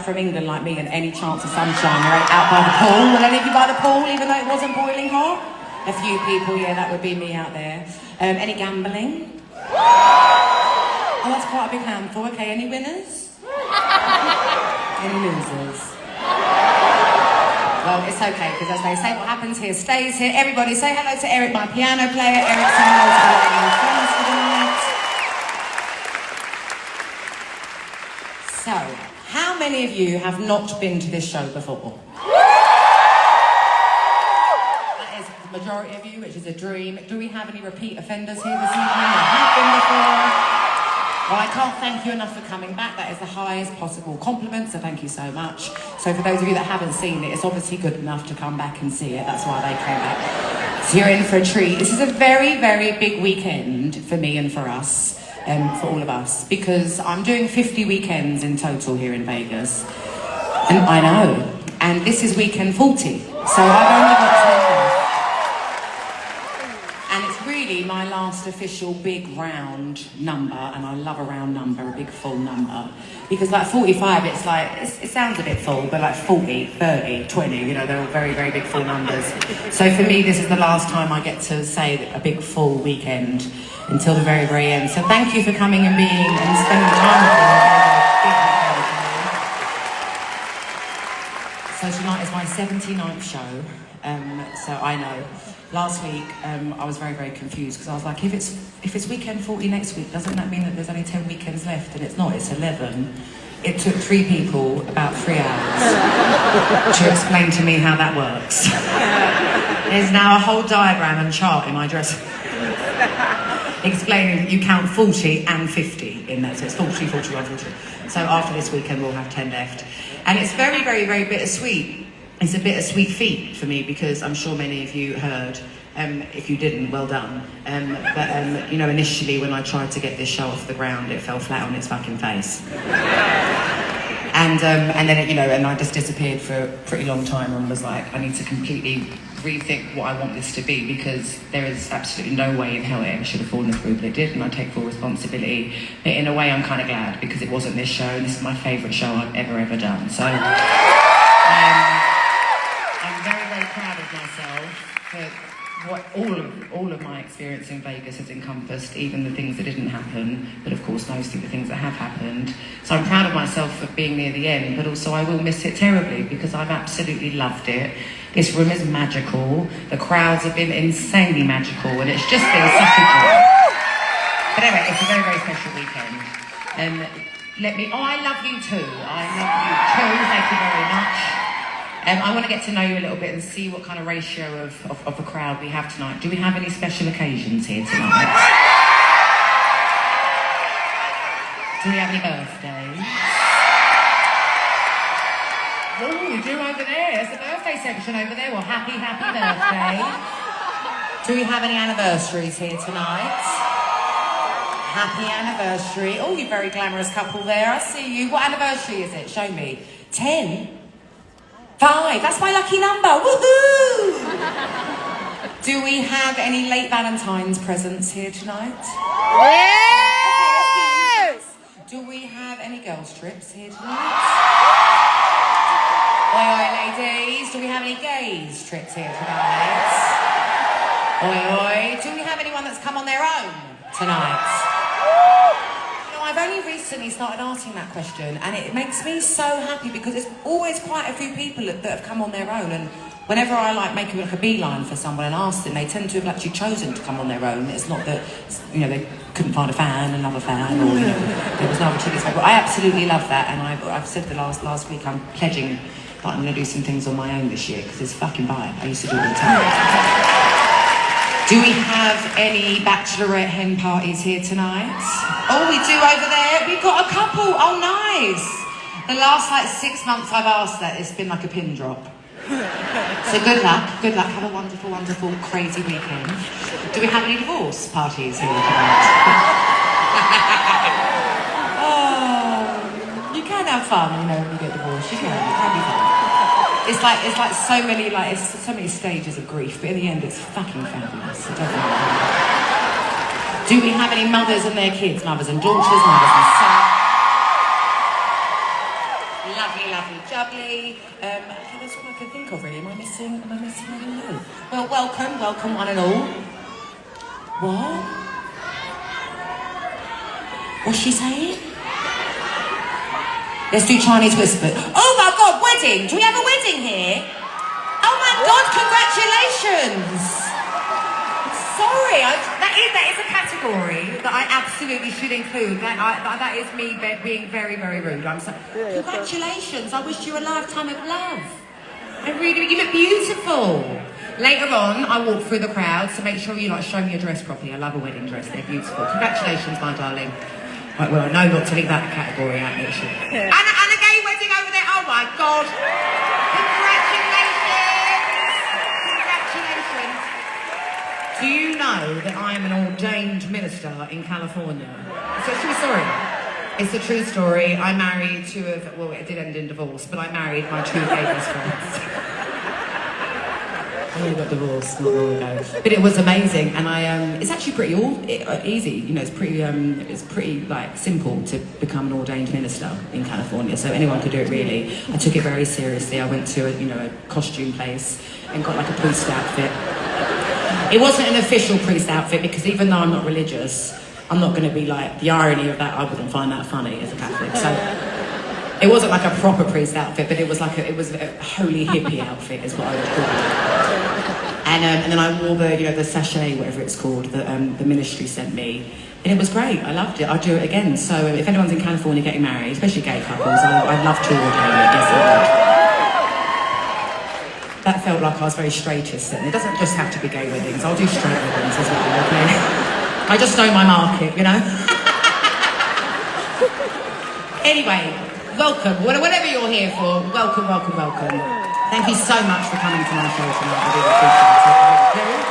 from England like me and any chance of sunshine, you're out by the pool. Will any of you by the pool, even though it wasn't boiling hot? A few people, yeah, that would be me out there. Any gambling? Oh, that's quite a big handful. Okay, any winners? Any losers? Well, it's okay, because as they say, what happens here stays here. Everybody say hello to Eric, my piano player. Eric, say hello to all my friends for the night. So, how many of you have not been to this show before? That is the majority of you, which is a dream. Do we have any repeat offenders here this evening that have been before? Well, I can't thank you enough for coming back. That is the highest possible compliment, so thank you so much. So for those of you that haven't seen it, it's obviously good enough to come back and see it. That's why they came back. So you're in for a treat. This is a very, very big weekend for me and for us, for all of us, because I'm doing 50 weekends in total here in Vegas. And I know. And this is weekend 40. So I've only got 10 left. And it's really my last official big round number, and I love a round number, a big full number. Because like 45, it's like, it sounds a bit full, but like 40, 30, 20, you know, they're all very, very big full numbers. So for me, this is the last time I get to say a big full weekend until the very, very end. So thank you for coming and spending time with me. So tonight is my 79th show. So I know. Last week, I was very, very confused because I was like, if it's weekend 40 next week, doesn't that mean that there's only 10 weekends left? And it's not, it's 11. It took 3 people about 3 hours to explain to me how that works. There's now a whole diagram and chart in my dress explaining that you count 40 and 50 in that. So it's 40, 41, 40. So after this weekend, we'll have 10 left. And it's very, very, very bittersweet. It's a bittersweet feat for me because I'm sure many of you heard. If you didn't, well done. But you know, initially when I tried to get this show off the ground, it fell flat on its fucking face. And then you know, and I just disappeared for a pretty long time and was like, I need to completely rethink what I want this to be because there is absolutely no way in hell it ever should have fallen through, but it did, and I take full responsibility. But in a way, I'm kind of glad because it wasn't this show, and this is my favourite show I've ever done. So. I'm very, very proud of myself for what all of my experience in Vegas has encompassed, even the things that didn't happen, but of course mostly the things that have happened. So I'm proud of myself for being near the end, but also I will miss it terribly because I've absolutely loved it. This room is magical, the crowds have been insanely magical, and it's just been such a joy. But anyway, it's a very, very special weekend. I love you too. I love you too, thank you very much. I want to get to know you a little bit and see what kind of ratio of the crowd we have tonight. Do we have any special occasions here tonight? Do we have any birthdays? Oh, we do over there. There's the birthday section over there. Well, happy birthday. Do we have any anniversaries here tonight? Happy anniversary. Oh, you very glamorous couple there. I see you. What anniversary is it? Show me. 10? 5, that's my lucky number, woohoo! Do we have any late Valentine's presents here tonight? Yes! Do we have any girls' trips here tonight? Oi, oi, ladies. Do we have any gays' trips here tonight? Oi, oi. Do we have anyone that's come on their own tonight? I've only recently started asking that question, and it makes me so happy because there's always quite a few people that have come on their own, and whenever I like make a beeline for someone and ask them, they tend to have actually chosen to come on their own. It's not that, you know, they couldn't find another fan, or, you know, there was no opportunity. But I absolutely love that, and I've said the last week I'm pledging that I'm going to do some things on my own this year because it's fucking vibe. I used to do it all the time. Do we have any bachelorette hen parties here tonight? Oh, we do over there. We've got a couple. Oh, nice. The last 6 months I've asked that, it's been like a pin drop. So good luck. Good luck. Have a wonderful, wonderful, crazy weekend. Do we have any divorce parties here tonight? Oh, you can have fun, you know, when you get divorced. You can be fun. It's like so many so many stages of grief, but in the end it's fucking fabulous. So do we have any mothers and their kids, mothers and daughters, mothers and sons? lovely, lovely, jubbly. That's all I can think of really. Am I missing anything? No. Well, welcome one and all. What? What's she saying? Let's do Chinese whisper. Oh my God, wedding! Do we have a wedding here? Oh my God, congratulations! Sorry, that is a category that I absolutely should include. That is me being very, very rude. I'm sorry. Congratulations! I wish you a lifetime of love. You look beautiful. Later on, I walk through the crowd, so make sure you show me your dress properly. I love a wedding dress; they're beautiful. Congratulations, my darling. Right, well, I know not to leave that category out, actually. And a gay wedding over there. Oh my God! Congratulations! Do you know that I am an ordained minister in California? It's a true story. It's a true story. I married well, it did end in divorce, but I married my two gay best friends. I only got divorced not long ago, but it was amazing, and it's actually pretty easy. It's pretty like simple to become an ordained minister in California. So anyone could do it really. I took it very seriously. I went to a costume place and got like a priest outfit. It wasn't an official priest outfit because even though I'm not religious, I'm not going to be like, the irony of that, I wouldn't find that funny as a Catholic. So it wasn't like a proper priest outfit, but it was a holy hippie outfit is what I would call it. And then I wore the sachet, whatever it's called, that the ministry sent me. And it was great, I loved it, I'd do it again. So if anyone's in California getting married, especially gay couples, I'd love to ordain it, yes I would. That felt like I was very straightist then. It doesn't just have to be gay weddings, I'll do straight weddings as well, okay? I just know my market, Anyway, welcome, whatever you're here for, welcome. Thank you so much for coming to my show tonight, I really appreciate it.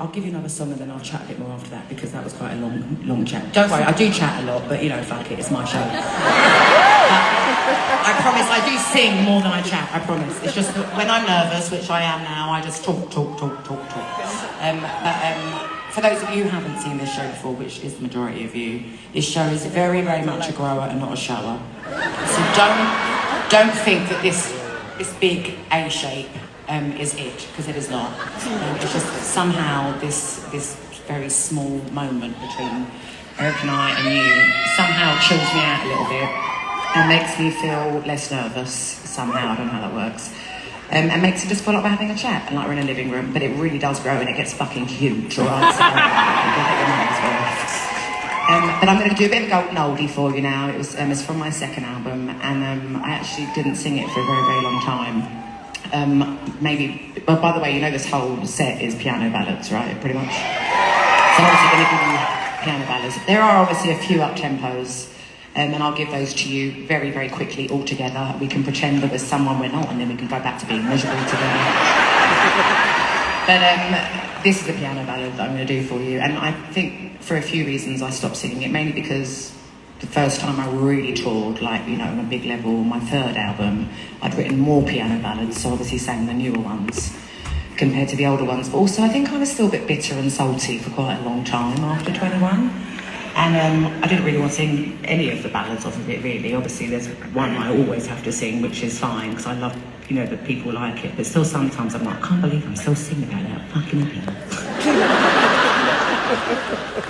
I'll give you another song and then I'll chat a bit more after that because that was quite a long chat. Don't worry, I do chat a lot, but fuck it, it's my show. I promise I do sing more than I chat, I promise. It's just that when I'm nervous, which I am now, I just talk. For those of you who haven't seen this show before, which is the majority of you, this show is very, very much a grower and not a shower. So don't think that this big A shape is it, because it is not. It's just that somehow this very small moment between Eric and I and you somehow chills me out a little bit and makes me feel less nervous somehow. I don't know how that works. And makes it just feel like we're having a chat and like we're in a living room, but it really does grow and it gets fucking huge, alright? But I'm going to do a bit of a golden oldie for you now. It's from my second album, and I actually didn't sing it for a very, very long time. Well, by the way, this whole set is piano ballads, right? Pretty much. So I'm obviously going to give you piano ballads. There are obviously a few up-tempos. And I'll give those to you very, very quickly all together. We can pretend that there's someone we're not, and then we can go back to being miserable together. But this is a piano ballad that I'm going to do for you. And I think for a few reasons I stopped singing it, mainly because the first time I really toured, on a big level, my third album, I'd written more piano ballads, so obviously sang the newer ones compared to the older ones. But also I think I was still a bit bitter and salty for quite a long time after 21. And I didn't really want to sing any of the ballads off of it, really. Obviously, there's one I always have to sing, which is fine, because I love, that people like it. But still, sometimes I'm like, I can't believe I'm still singing about that fucking piano.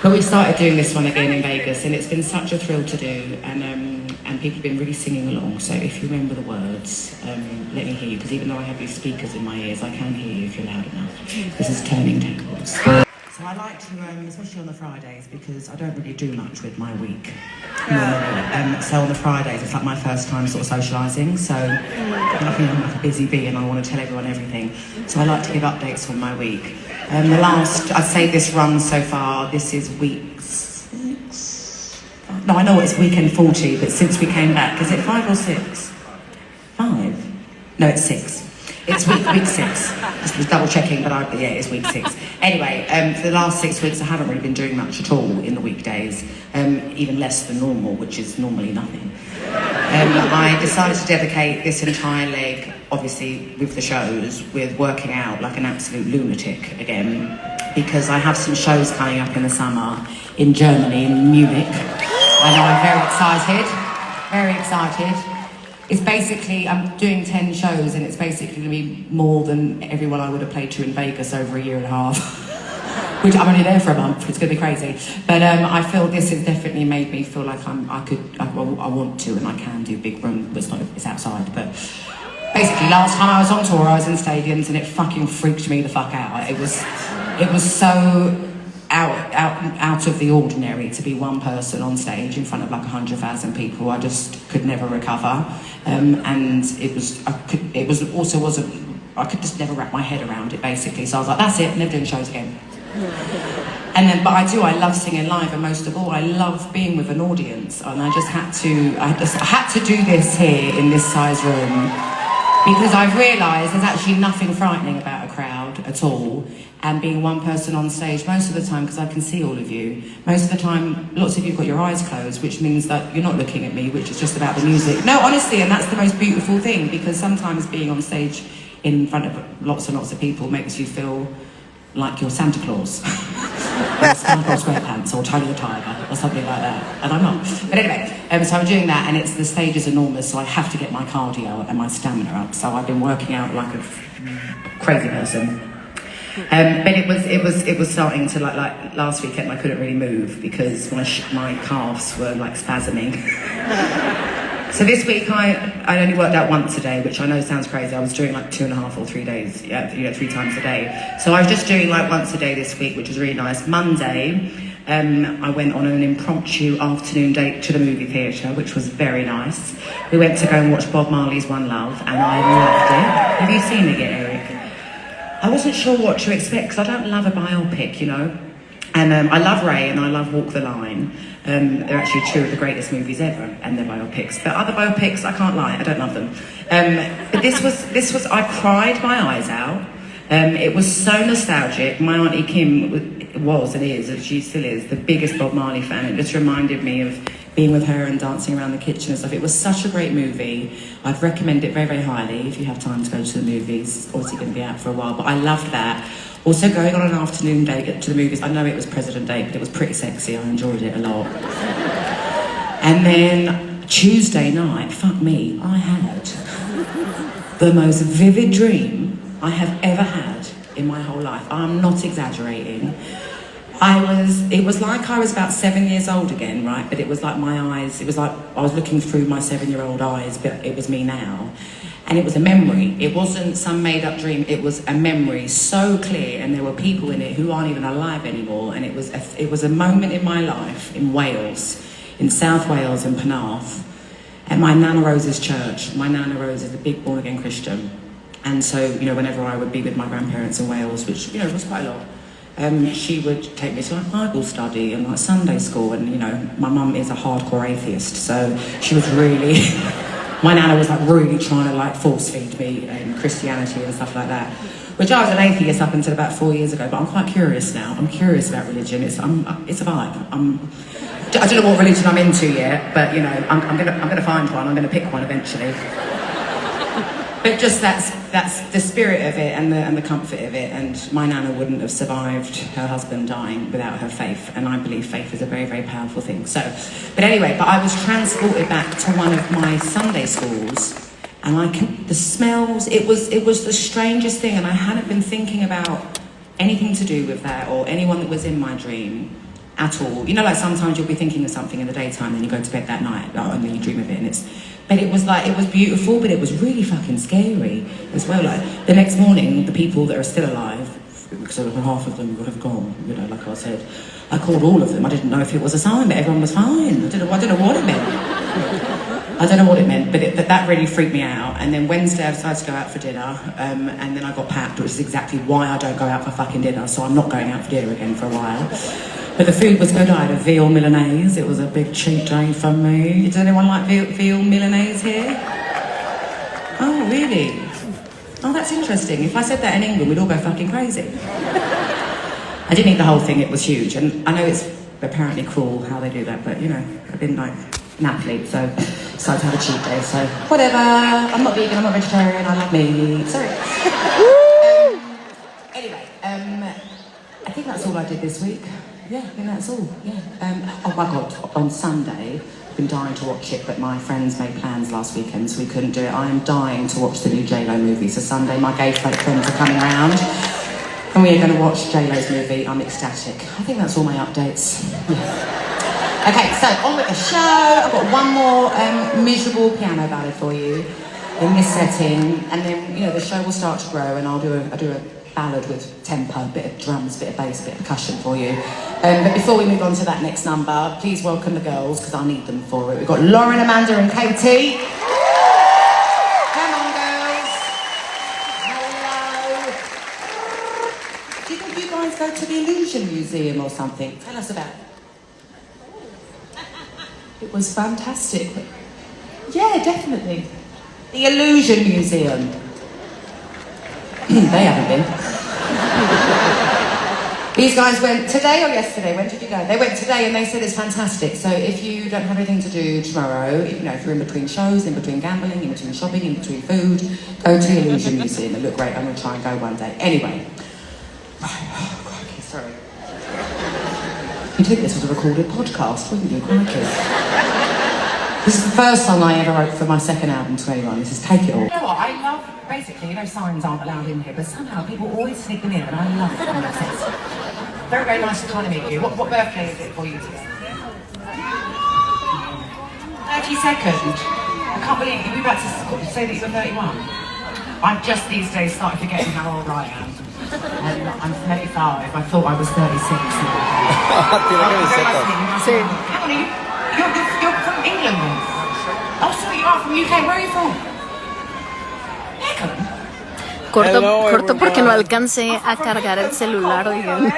But we started doing this one again in Vegas, and it's been such a thrill to do. And people have been really singing along. So if you remember the words, let me hear you, because even though I have these speakers in my ears, I can hear you if you're loud enough. This is Turning Tables. So I like to, especially on the Fridays, because I don't really do much with my week. So on the Fridays, it's like my first time sort of socialising. So I'm like a busy bee and I want to tell everyone everything. So I like to give updates on my week. I'd say this run so far, this is week 6. No, I know it's weekend 40, but since we came back, is it 5 or 6? 5? No, it's 6. It's week 6. Just was double checking, but it's week 6. Anyway, for the last 6 weeks, I haven't really been doing much at all in the weekdays, even less than normal, which is normally nothing. I decided to dedicate this entire leg, obviously with the shows, with working out like an absolute lunatic again. because I have some shows coming up in the summer in Germany, in Munich. I know, I'm very excited. It's basically, I'm doing 10 shows and it's basically going to be more than everyone I would have played to in Vegas over a year and a half. Which I'm only there for a month, it's going to be crazy. But I feel this has definitely made me feel like I want to and I can do big room, it's outside, but basically last time I was on tour I was in stadiums and it fucking freaked me the fuck out. It was so out of the ordinary to be one person on stage in front of like 100,000 people. I just could never recover, and I could just never wrap my head around it basically. So I was like, that's it, never doing shows again. And then, but I love singing live, and most of all, I love being with an audience. And I had to do this here in this size room because I've realised there's actually nothing frightening about a crowd at all. And being one person on stage most of the time, because I can see all of you, most of the time, lots of you have got your eyes closed, which means that you're not looking at me, which is just about the music. No, honestly, and that's the most beautiful thing, because sometimes being on stage in front of lots and lots of people makes you feel like you're Santa Claus. Or Santa Claus SquarePants or Tony the Tiger or something like that, and I'm not. But anyway, so I'm doing that, and the stage is enormous, so I have to get my cardio and my stamina up. So I've been working out like a crazy person. But it was starting to like last weekend I couldn't really move because my calves were like spasming. So this week I only worked out once a day, which I know sounds crazy. I was doing like 2.5 or 3 days, 3 times a day. So I was just doing like once a day this week, which was really nice. Monday, I went on an impromptu afternoon date to the movie theatre, which was very nice. We went to go and watch Bob Marley's One Love, and I loved it. Have you seen it yet, Eric? I wasn't sure what to expect because I don't love a biopic, you know. And I love Ray and I love Walk the Line. They're actually 2 of the greatest movies ever, and they're biopics. But other biopics, I can't lie, I don't love them. But this was, I cried my eyes out. It was so nostalgic. My Auntie Kim was and is, and she still is, the biggest Bob Marley fan. It just reminded me of being with her and dancing around the kitchen and stuff. It was such a great movie. I'd recommend it very, very highly if you have time to go to the movies. It's obviously going to be out for a while, but I loved that. Also going on an afternoon date to the movies. I know it was President Day, but it was pretty sexy. I enjoyed it a lot. And then Tuesday night, fuck me, I had the most vivid dream I have ever had in my whole life. I'm not exaggerating. It was like I was about 7 years old again, right? But it was like my eyes, it was like I was looking through my 7-year-old eyes, but it was me now. And it was a memory. It wasn't some made-up dream. It was a memory so clear, and there were people in it who aren't even alive anymore. And it was a moment in my life in Wales, in South Wales, in Penarth, at my Nana Rose's church. My Nana Rose is a big born-again Christian. And so, you know, whenever I would be with my grandparents in Wales, which, you know, was quite a lot, she would take me to like Bible study and like Sunday school. And, you know, my mum is a hardcore atheist, so she was really... My Nana was like really trying to like force feed me Christianity and stuff like that. Which I was an atheist up until about 4 years ago, but I'm quite curious now. I'm curious about religion. It's a vibe. I don't know what religion I'm into yet, but you know, I'm gonna find one. I'm gonna pick one eventually. But just that's the spirit of it and the comfort of it. And my Nana wouldn't have survived her husband dying without her faith. And I believe faith is a very, very powerful thing. So, but anyway, but I was transported back to one of my Sunday schools, and the smells. It was the strangest thing, and I hadn't been thinking about anything to do with that or anyone that was in my dream at all. You know, like sometimes you'll be thinking of something in the daytime, and then you go to bed that night, and then you dream of it, and But it was beautiful, but it was really fucking scary as well. Like the next morning, the people that are still alive, because half of them would have gone, you know, like I said, I called all of them. I didn't know if it was a sign, but everyone was fine. I don't know what it meant. I don't know what it meant, but that really freaked me out. And then Wednesday I decided to go out for dinner, and then I got packed, which is exactly why I don't go out for fucking dinner, so I'm not going out for dinner again for a while. But the food was good. I had a veal Milanese. It was a big cheat day for me. Does anyone like veal Milanese here? Oh, really? Oh, that's interesting. If I said that in England, we'd all go fucking crazy. I didn't eat the whole thing. It was huge. And I know it's apparently cruel how they do that, but, you know, I've been like an athlete, so decided to have a cheat day. So, whatever. I'm not vegan, I'm not vegetarian, I love meat. Sorry. Anyway, I think that's all I did this week. Yeah, I think that's all. Yeah. Oh my God! On Sunday, I've been dying to watch it, but my friends made plans last weekend, so we couldn't do it. I am dying to watch the new J-Lo movie. So Sunday, my gay friends are coming round, and we are going to watch J-Lo's movie. I'm ecstatic. I think that's all my updates. Yeah. Okay, so on with the show. I've got one more miserable piano ballad for you in this setting, and then the show will start to grow, and I'll do a ballad with tempo, a bit of drums, a bit of bass, a bit of percussion for you. But before we move on to that next number, please welcome the girls, because I need them for it. We've got Lauren, Amanda and Katie. Come on, girls. Hello. Do you think you guys go to the Illusion Museum or something? Tell us about it. It was fantastic. Yeah, definitely. The Illusion Museum. They haven't been. These guys went today or yesterday? When did you go? They went today and they said it's fantastic. So if you don't have anything to do tomorrow, if you're in between shows, in between gambling, in between shopping, in between food, go to the Illusion Museum. It looked great. I'm going to try and go one day. Anyway. Oh, crikey, sorry. You'd think this was a recorded podcast, wouldn't you? Crikey. This is the first song I ever wrote for my second album, 21. This is Take It All. You know what? I love, basically, signs aren't allowed in here, but somehow people always sneak them in, and I love it. I'm obsessed. Very, very nice to kind of meet you. What birthday is it for you today? 32nd. I can't believe you were about to say that you were 31. I've just these days started forgetting how old I am. And I'm 35. I thought I was 36. Sí. How many? You're from England then? Oh, so you are from UK. Where are you from? Corto porque no alcancé a cargar el celular, oigan.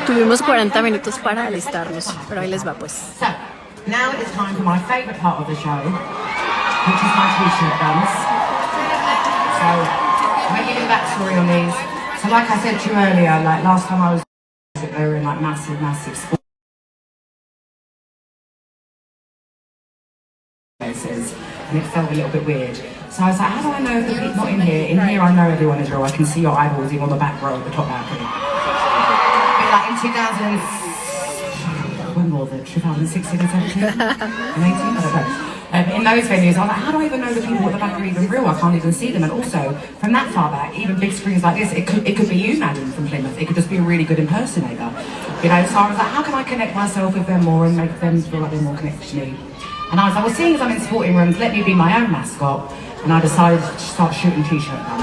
Tuvimos 40 minutos para alistarnos, pero ahí les va pues. So, now it's time for my favourite part of the show, which is my t-shirt guns. So, I'm going to give you the backstory on these. So like I said to you earlier, like last time I was, they were in like massive sports places, and it felt a little bit weird. So I was like, how do I know if the people not in here? In here I know everyone is real. I can see your eyeballs even on the back row at the top balcony. But like in 2000, when was it? 2016 or 17? And 18? I don't know. In those venues, I was like, how do I even know the people at the back are even real? I can't even see them. And also, from that far back, even big screens like this, it could be you, Madeline, from Plymouth. It could just be a really good impersonator. So I was like, how can I connect myself with them more and make them feel like they're more connected to me? And I was like, well, seeing as I'm in sporting rooms, let me be my own mascot. And I decided to start shooting t-shirt guns.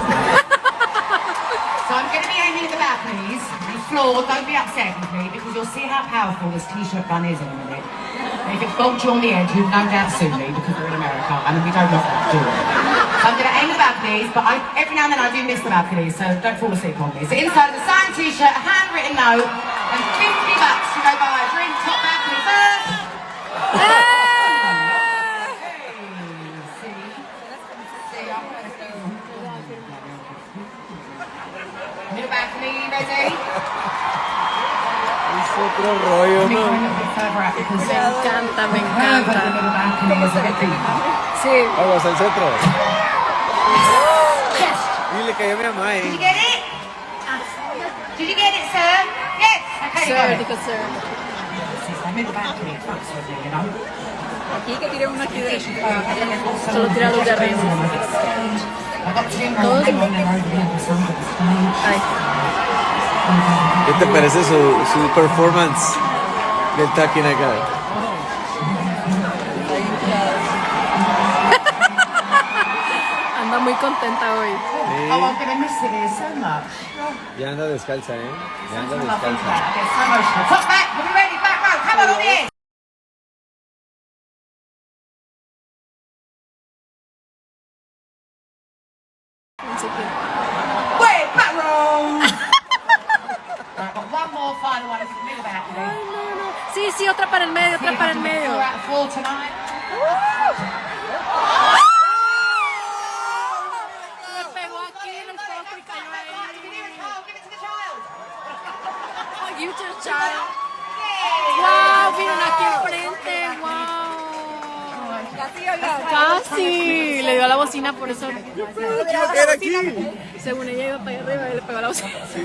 So I'm going to be aiming at the balconies. The floor, don't be upset with me, because you'll see how powerful this t-shirt gun is in a minute. And if it bonked you on the edge, you'd no doubt sue me, because we're in America, and we don't want that to do it. So I'm going to aim at the balconies, but every now and then I do miss the balconies, so don't fall asleep on me. So inside the signed t-shirt, a handwritten note, and $50 to go buy a drink, top balcony first. Middle balcony, ready? Es otro rollo, ¿no? Me encanta. Sí. Vamos al centro. Y le cayó a mi mamá, Did you get it? Did you get it, sir? Yes. Okay, Sir, dijo sir. Middle balcony, you know? Aquí que tire uno aquí de solo tira los de arriba. Todos. Ay. ¿Qué te parece su performance del tacking acá? Anda muy contenta hoy. Oh, I'm going to miss it here so much. Ya anda descalza, ¿eh? Ya anda I descalza. get so emotional. Top back, are we ready? Back row, come on the end. Wait, back row. Right, got one more final one. It's the middle balcony. Ay, no. Sí, sí, otra para el medio, otra para el medio. 4 out of 4 tonight. Me pegó aquí en el foco y cayó ahí. Give it to the child. You just child. Wow, miren aquí enfrente, wow. Casi le dio a la bocina, por eso. ¿Qué era aquí? Según ella iba para allá arriba y le pegó a la bocina. Sí.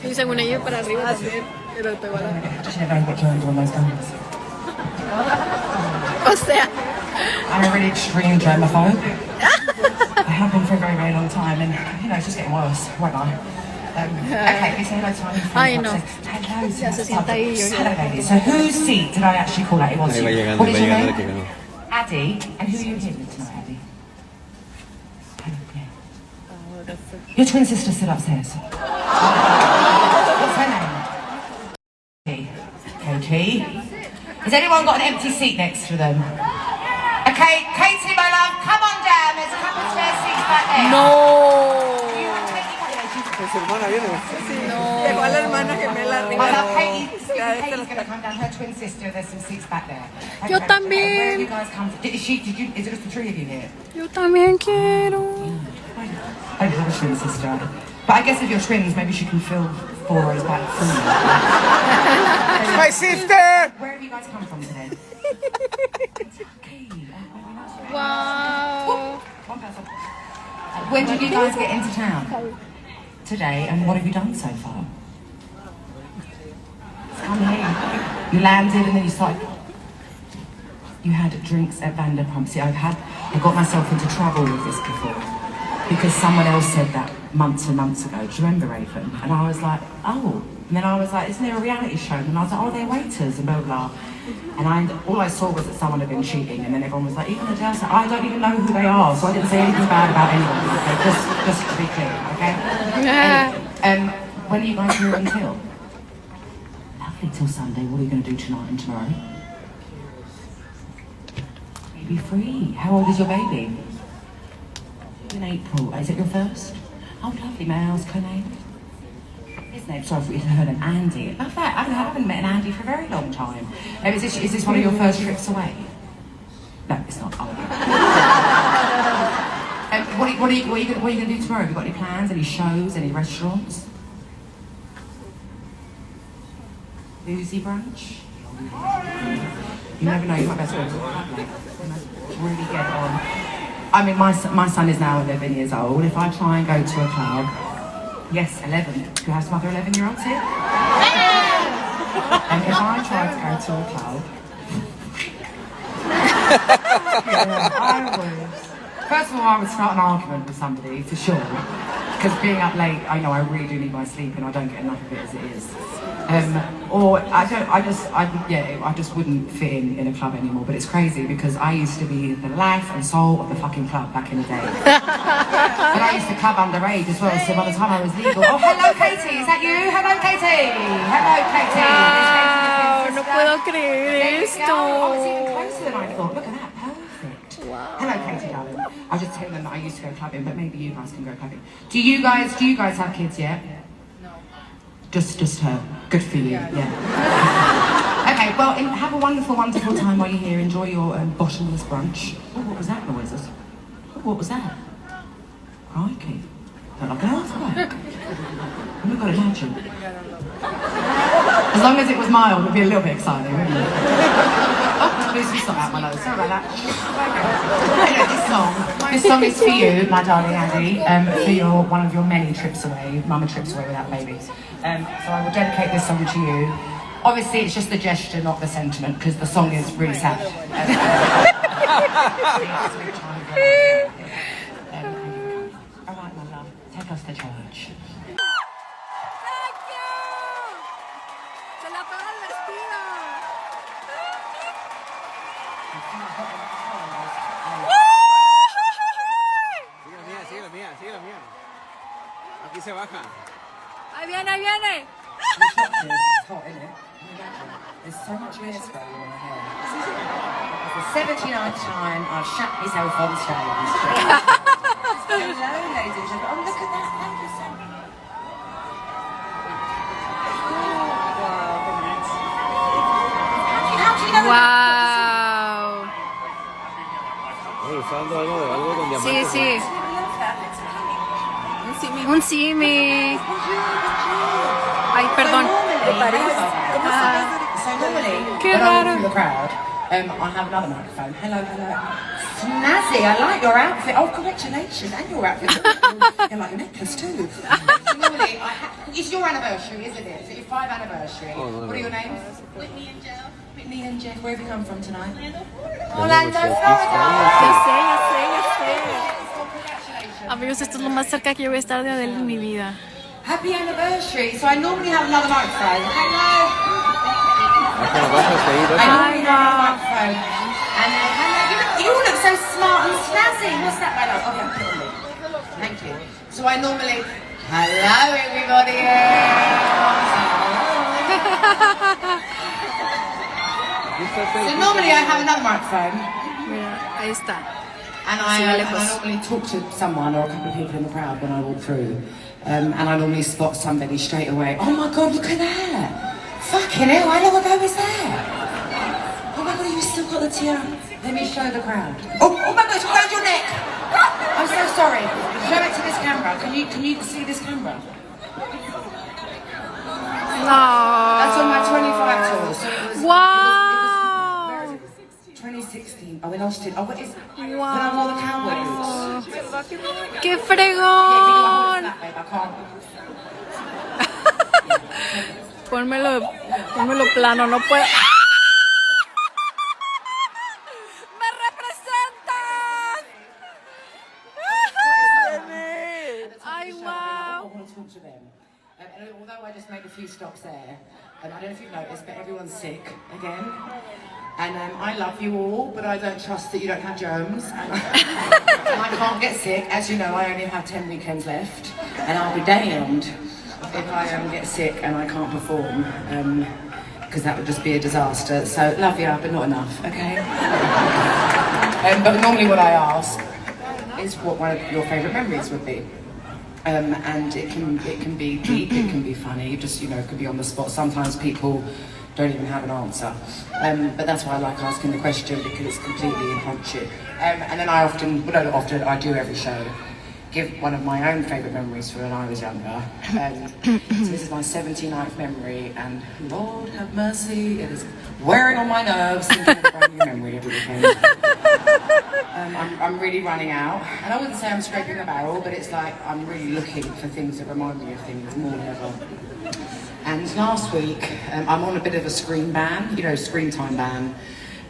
Y según ella para arriba también. Pero pegó a la... Just never get turned on those guns. O sea, I'm a really extreme germaphobe. I have been for a very, very long time, and you know, it's just getting worse, won't I? Okay, we say hello to my new friend. Ay, no. Hello, Ya se sienta ahí. hello, ladies. So whose seat did I actually call out? It was Ahí va you. llegando, What va is your llegando name? el que ganó. Addy. And who are you here with tonight, Addy? Hello, yeah. Your twin sister's still upstairs. What's her name? Katie. Has anyone got an empty seat next to them? Okay, Katie, my love, come on down. There's a couple of spare seats back there. No. Su hermana viene. Llegó la hermana gemela arriba. My love, Katie's going to come down. Her twin sister, there's some seats back there. Yo Okay, también. where have you guys come from? Is it just the three of you here? Yo también quiero. I don't have a twin sister. But I guess if you're twins, maybe she can fill 4 rows back for you. My sister! Where have you guys come from today? Wow. One person. When did you guys get into town? Today, and what have you done so far? Come here. You landed and then you started. You had drinks at Vanderpump. See, I got myself into trouble with this before because someone else said that months and months ago. Do you remember, Raven? And I was like, oh. And then I was like, isn't there a reality show? And I was like, oh, they're waiters and blah, blah. And all I saw was that someone had been cheating, and then everyone was like, even Adele said, I don't even know who they are, so I didn't say anything bad about anyone. Okay? Just to be clear, okay? Anyway, when are you guys here until? Lovely, till Sunday. What are you going to do tonight and tomorrow? Baby free. How old is your baby? In April. Is it your first? Oh, lovely. May I ask her name? His name, sorry, I thought you heard an Andy. Love that. I haven't met an Andy for a very long time. Is this one of your first trips away? No, it's not. Oh, what are you going to do tomorrow? Have you got any plans? Any shows? Any restaurants? Boozy brunch? You never know. You might best go to a club later. Really get on. I mean, my son is now 11 years old. If I try and go to a club. Yes, 11. Do you have some other 11-year-olds here? And if I try to go to a club, I would. First of all, I would start an argument with somebody, for sure. Because being up late, I know I really do need my sleep and I don't get enough of it as it is. Or I just wouldn't fit in a club anymore. But it's crazy because I used to be the life and soul of the fucking club back in the day. But I used to club underage as well, so by the time I was legal... Oh, hello, Katie! Is that you? Hello, Katie! Hello, Katie! Wow, no puedo creer esto. Oh, it's even closer than I thought. Look at that, perfect. Wow. Hello, Katie, darling. I was just telling them that I used to go clubbing, but maybe you guys can go clubbing. Do you guys have kids yet? No. Just her. Good for you, yeah. Okay, well, have a wonderful, wonderful time while you're here. Enjoy your bottomless brunch. Oh, what was that noises? What was that? Crikey. Don't like an earthquake. Oh my God, imagine. As long as it was mild, it'd be a little bit exciting, wouldn't it? Oh, Lucy, stop out my nose. Sorry about that. Anyway, this song is for you, my darling Andy, for one of your many trips away, mama trips away without babies. So I will dedicate this song to you. Obviously, it's just the gesture, not the sentiment, because the song is really sad. All right, my love, take us to church. Sigue la mía. Aquí se baja. Ahí viene. It's hot, isn't it? There's so much hairspray in my hair. For the 79th time, I've shat myself on stage. Hello, ladies and gentlemen. Oh, look at that. Thank you so much. How do you know Wow. Está dando algo con diamantes. Sí. Un simi. Ay, perdón. De París. So normally, Qué when I'm raro. through the crowd, I have another microphone. Hello. snazzy. I like your outfit. Oh, congratulations. And your outfit. You like your necklace too. Normally, it's your anniversary, isn't it? Is it your 5th anniversary? What are your names? Whitney and Jeff. Whitney and Jeff. Where have you come from tonight? Orlando, Florida. Ya sé. Amigos, esto es lo más cerca que yo voy a estar de Adele en mi vida. Happy anniversary. So I normally have another microphone. Hello. I normally have a microphone. And hello. You all look so smart and snazzy. What's that, my love? Okay, put it on me. Thank you. So I normally... Hello, everybody. So normally I have another microphone. Mira, ahí está. And I normally talk to someone or a couple of people in the crowd when I walk through. And I normally spot somebody straight away. Oh my God, look at that. Fucking hell, how long ago was that? Oh my God, you still got the tiara. Let me show the crowd. Oh my God, it's around your neck. I'm so sorry. Show it to this camera. Can you see this camera? No. That's on my 25 tour. So it was, Wow. Where is it? 2016. Oh, in Austin. Oh, what is it? Wow. When I wore the cowboy boots. ¡Qué Yeah, fregón! that way, I can't. Pónmelo plano, no puedo. ¡Me representas! ¡Ay, wow! I want to talk to them. And although I just made a few stops there, and I don't know if you've noticed, but everyone's sick again. And I love you all, but I don't trust that you don't have germs. And I can't get sick. As you know, I only have 10 weekends left, and I'll be damned if I get sick and I can't perform, because that would just be a disaster. So love you, but not enough, okay? But normally what I ask is what one of your favourite memories would be. And it can be deep, it can be funny, just, it could be on the spot. Sometimes people don't even have an answer. But that's why I like asking the question, because it's completely impromptu. And then I often, well, not often, I do every show, give one of my own favourite memories from when I was younger. So this is my 79th memory, and Lord have mercy, it is wearing on my nerves thinking of a brand new memory every weekend. I'm really running out, and I wouldn't say I'm scraping the barrel, but it's like I'm really looking for things that remind me of things more than ever. And last week, I'm on a bit of a screen ban, screen time ban,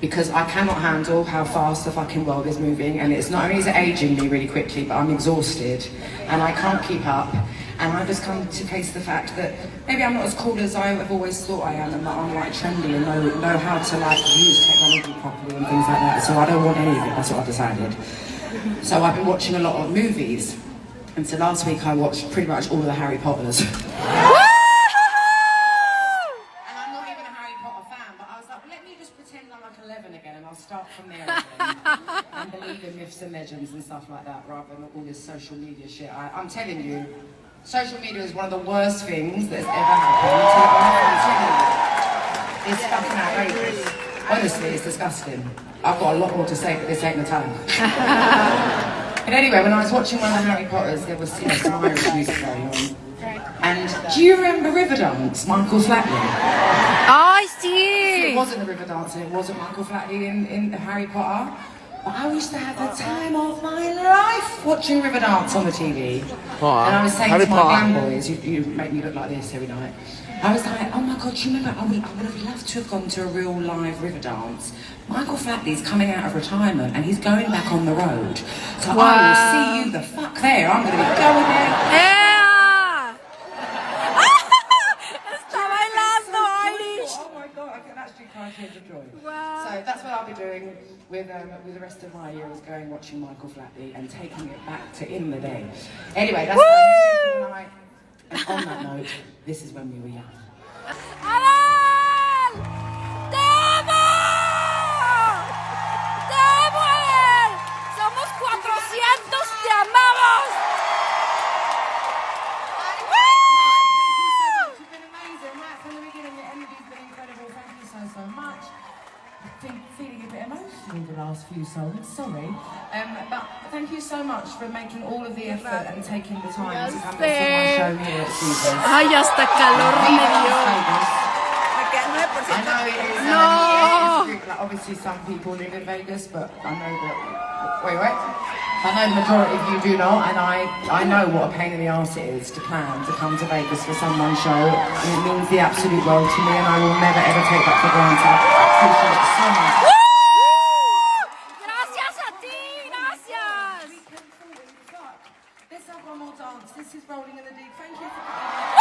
because I cannot handle how fast the fucking world is moving, and it's not only is it aging me really quickly, but I'm exhausted, and I can't keep up. And I've just come to face the fact that maybe I'm not as cool as I've always thought I am, and that I'm like trendy and know how to use technology properly and things like that. So I don't want any of it. That's what I've decided. So I've been watching a lot of movies, and so last week I watched pretty much all of the Harry Potters. And I'm not even a Harry Potter fan, but I was like, let me just pretend I'm like 11 again, and I'll start from there again, and believe in myths and legends and stuff like that, rather than all this social media shit. I'm telling you. Social media is one of the worst things that's ever happened. It's fucking outrageous. Honestly, it's disgusting. I've got a lot more to say, but this ain't the time. But anyway, when I was watching one of the Harry Potters, there was some Irish music going on. And do you remember Riverdance, Michael Flatley? ¡Ay, sí! It wasn't the Riverdance, and it wasn't Michael Flatley in Harry Potter. But I used to have the time of my life watching Riverdance on the TV. And I was saying to my glam boys, you make me look like this every night. I was like, oh my God, do you remember, I would have loved to have gone to a real live Riverdance. Michael Flatley's coming out of retirement and he's going back on the road. So I will see you the fuck there. I'm going to be going there. ¡Ea! ¡Está bailando, Irish! Oh my God, I can actually cry tears of joy. Wow. So that's what I'll be doing with the rest of my year, is going watching Michael Flatley and taking it back to in the day. Anyway, that's my tonight. And on that note, this is when we were young. ¡Adele! ¡Te amo! ¡Te amo, Adele! ¡Somos 400! ¡Te amamos! You've been amazing. Right from the beginning, your energy's been incredible. Thank you so much. I've been feeling a bit emotional the last few songs, sorry. But thank you so much for making all of the effort and taking the time to come and see my show here at Caesars. ¡Ay, hasta calor me dio! Me queda 9%. I know it is. No. obviously some people live in Vegas, but I know that. Wait. I know the majority of you do not, and I know what a pain in the arse it is to plan to come to Vegas for someone's show. And it means the absolute world to me, and I will never ever take that for granted. I appreciate it so much. Gracias a ti, gracias. Let's have one more dance. This is Rolling in the Deep. Thank you for coming.